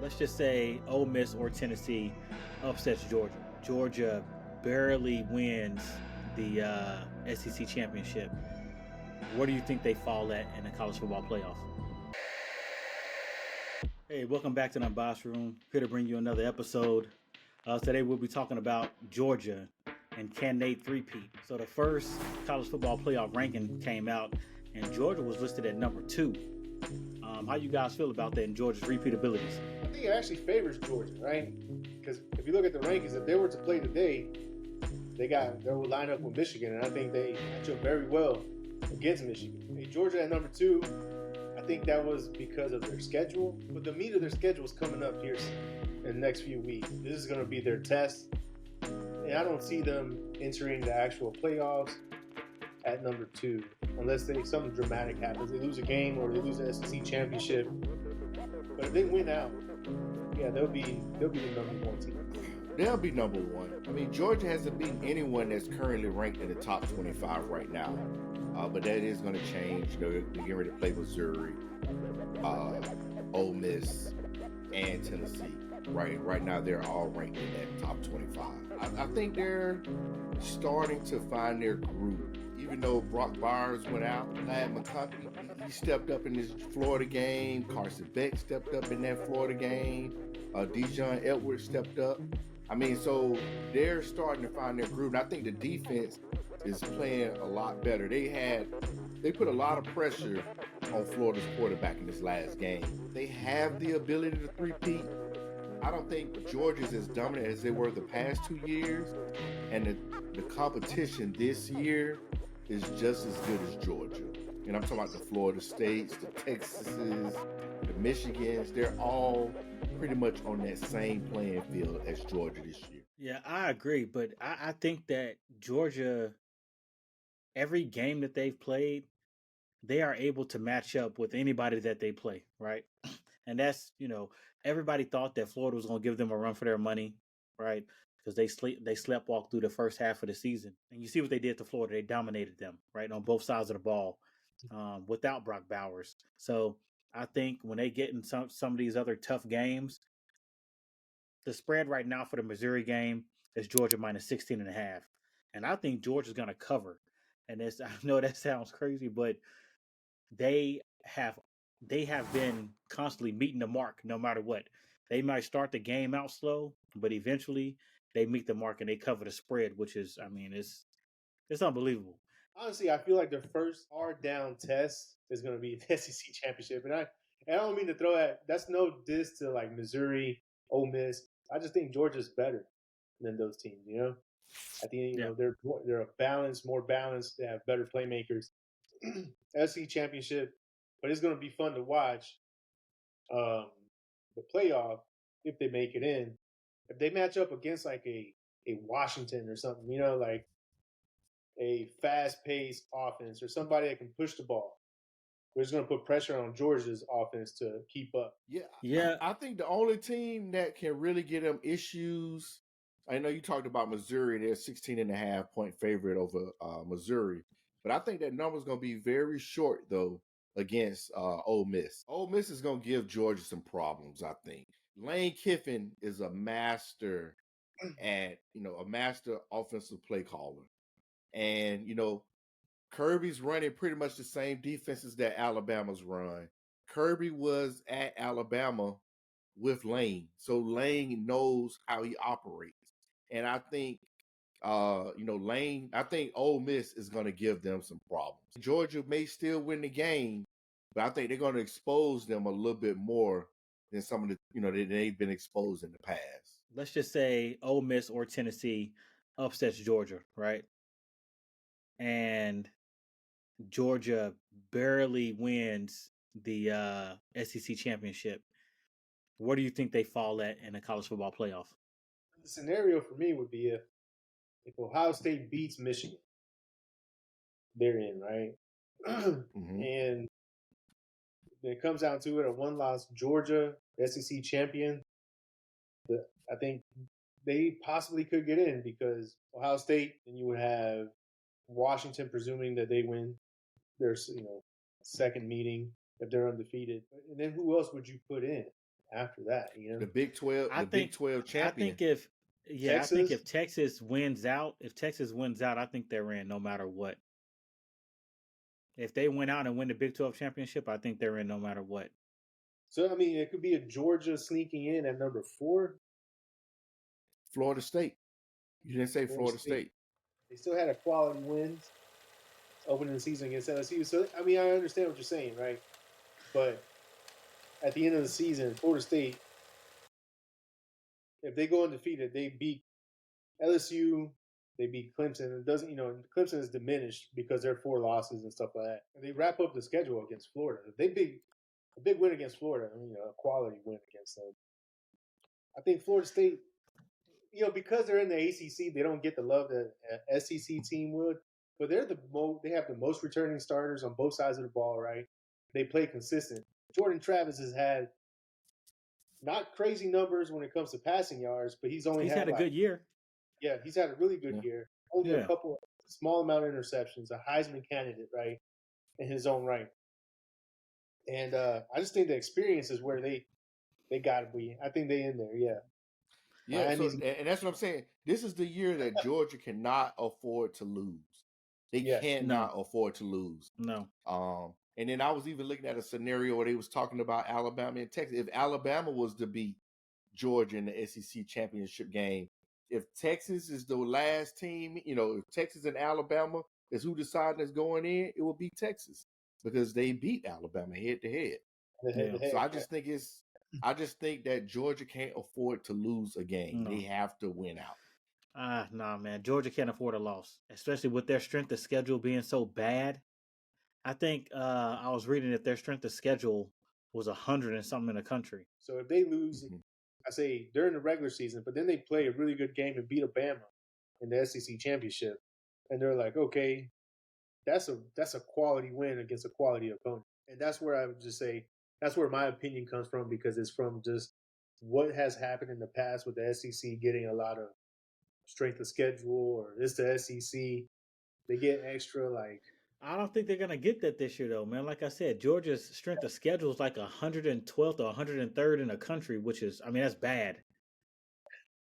let's just say Ole Miss or Tennessee upsets Georgia. Georgia barely wins the SEC championship. Where do you think they fall at in the college football playoff? Hey, welcome back to the Unbiased Room. Here to bring you another episode. Today we'll be talking about Georgia and can they three-peat. So the first college football playoff ranking came out, and Georgia was listed at number 2. How you guys feel about that and Georgia's repeat abilities? I think it actually favors Georgia, right? Because if you look at the rankings, if they were to play today, they will line up with Michigan, and I think they match up very well against Michigan. Hey, Georgia at number 2, I think that was because of their schedule, but the meat of their schedule is coming up here in the next few weeks. This is going to be their test, and I don't see them entering the actual playoffs at number 2 unless something dramatic happens. They lose a game or they lose the SEC championship. But if they win out, yeah, they'll be the number 1 team. They'll be number 1. I mean, Georgia hasn't beaten anyone that's currently ranked in the top 25 right now. But that is going to change. They're getting ready to play Missouri, Ole Miss, and Tennessee. Right now, they're all ranked in that top 25. I think they're starting to find their groove. Even though Brock Bowers went out, Lad McConkey, he stepped up in this Florida game. Carson Beck stepped up in that Florida game. Dijon Edwards stepped up. I mean, so they're starting to find their groove. And I think the defense is playing a lot better. They put a lot of pressure on Florida's quarterback in this last game. They have the ability to three-peat. I don't think Georgia's as dominant as they were the past 2 years. And the competition this year is just as good as Georgia. And I'm talking about the Florida States, the Texases, the Michigans. They're all pretty much on that same playing field as Georgia this year. Yeah, I agree. But I think that Georgia, every game that they've played, they are able to match up with anybody that they play, right? And that's, everybody thought that Florida was going to give them a run for their money, right? Because they sleptwalked through the first half of the season. And you see what they did to Florida. They dominated them, right, on both sides of the ball without Brock Bowers. So I think when they get in some of these other tough games, the spread right now for the Missouri game is Georgia minus 16.5. And I think Georgia's going to cover. And I know that sounds crazy, but they have been constantly meeting the mark no matter what. They might start the game out slow, but eventually they meet the mark and they cover the spread, which is, it's unbelievable. Honestly, I feel like their first hard down test is going to be the SEC championship, and I don't mean to throw that's no diss to like Missouri, Ole Miss. I just think Georgia's better than those teams. I think they're more balanced. They have better playmakers. SEC championship, but it's going to be fun to watch. The playoff, if they make it in, if they match up against like a Washington or something, like a fast-paced offense or somebody that can push the ball, we're just going to put pressure on Georgia's offense to keep up. Yeah. I think the only team that can really get them issues, I know you talked about Missouri, they're 16.5 point favorite over Missouri, but I think that number's going to be very short, though, against Ole Miss. Ole Miss is going to give Georgia some problems, I think. Lane Kiffin is a master at, a master offensive play caller. And, Kirby's running pretty much the same defenses that Alabama's run. Kirby was at Alabama with Lane. So Lane knows how he operates. And I think Lane, I think Ole Miss is going to give them some problems. Georgia may still win the game, but I think they're going to expose them a little bit more than some of the, that they've been exposed in the past. Let's just say Ole Miss or Tennessee upsets Georgia, right? And Georgia barely wins the SEC championship. Where do you think they fall at in the college football playoff? The scenario for me would be if Ohio State beats Michigan, they're in, right? Mm-hmm. And when it comes down to it, a one-loss Georgia SEC champion, I think they possibly could get in because Ohio State, and you would have Washington, presuming that they win their second meeting if they're undefeated. And then who else would you put in? after that. You know, The Big 12, I the Big think 12 I champion. think if I think Texas. if Texas wins out, I think they're in no matter what. If they went out and win the Big 12 championship, I think they're in no matter what. So I mean, it could be a Georgia sneaking in at number 4. Florida State. You didn't say Florida State. They still had a quality wins opening the season against LSU. So I mean, I understand what you're saying, right? But at the end of the season, Florida State, if they go undefeated, they beat LSU, they beat Clemson. It doesn't, Clemson is diminished because they're 4 losses and stuff like that. And they wrap up the schedule against Florida. A big win against Florida, a quality win against them. I think Florida State, because they're in the ACC, they don't get the love that an SEC team would. But they have the most returning starters on both sides of the ball, right? They play consistent. Jordan Travis has had not crazy numbers when it comes to passing yards, but he's had a good year. Yeah, he's had a really good year. Only a small amount of interceptions, a Heisman candidate, right, in his own right. And I just think the experience is where they got to be. I think they in there, yeah. Yeah, and that's what I'm saying. This is the year that Georgia cannot afford to lose. They cannot afford to lose. No. And then I was even looking at a scenario where they was talking about Alabama and Texas. If Alabama was to beat Georgia in the SEC championship game, if Texas is the last team, if Texas and Alabama is who decided is going in, it will be Texas because they beat Alabama head to head. So I just think that Georgia can't afford to lose a game. No. They have to win out. Nah, man. Georgia can't afford a loss, especially with their strength of schedule being so bad. I think I was reading that their strength of schedule was 100 and something in the country. So if they lose, I say during the regular season, but then they play a really good game and beat Alabama in the SEC championship, and they're like, okay, that's a quality win against a quality opponent, and that's where I would just say that's where my opinion comes from because it's from just what has happened in the past with the SEC getting a lot of strength of schedule, or it's the SEC, they get extra like. I don't think they're going to get that this year, though, man. Like I said, Georgia's strength of schedule is like 112th or 103rd in the country, which is, that's bad.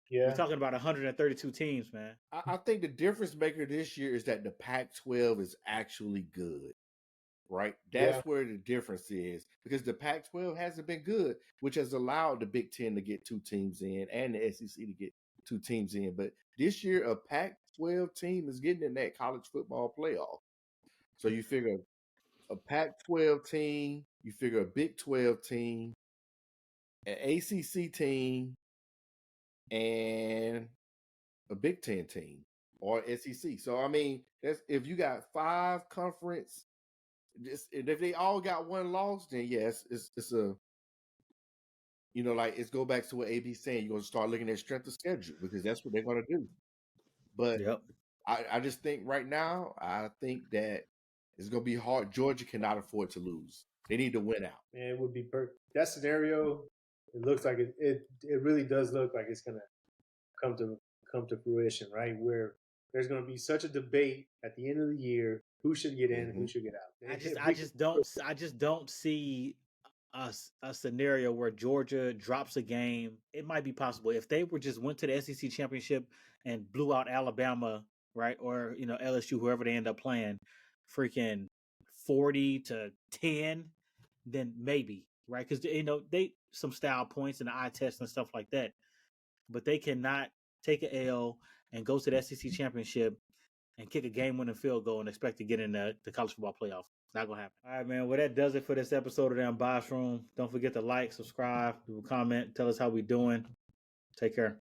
Yeah. We're talking about 132 teams, man. I think the difference maker this year is that the Pac-12 is actually good, right? That's where the difference is because the Pac-12 hasn't been good, which has allowed the Big Ten to get 2 teams in and the SEC to get 2 teams in. But this year, a Pac-12 team is getting in that college football playoff. So you figure a Pac-12 team, you figure a Big 12 team, an ACC team, and a Big 10 team or SEC. So that's if you got 5 conference, and if they all got 1 loss, then yes, it's a it's go back to what AB's saying. You're gonna start looking at strength of schedule because that's what they're gonna do. But I just think right now, I think that it's going to be hard. Georgia cannot afford to lose. They need to win out. Man, it would be perfect. That scenario, it looks like it really does look like it's going to come to fruition, right? Where there's going to be such a debate at the end of the year, who should get in, who should get out. I just don't see a scenario where Georgia drops a game. It might be possible if they went to the SEC championship and blew out Alabama, right? Or LSU, whoever they end up playing, freaking 40-10, then maybe, right? Because they some style points and the eye test and stuff like that, but they cannot take an L and go to the SEC championship and kick a game-winning field goal and expect to get in the college football playoff. It's not going to happen. All right, man. Well, that does it for this episode of the Unbiased Room. Don't forget to like, subscribe, leave a comment, tell us how we doing. Take care.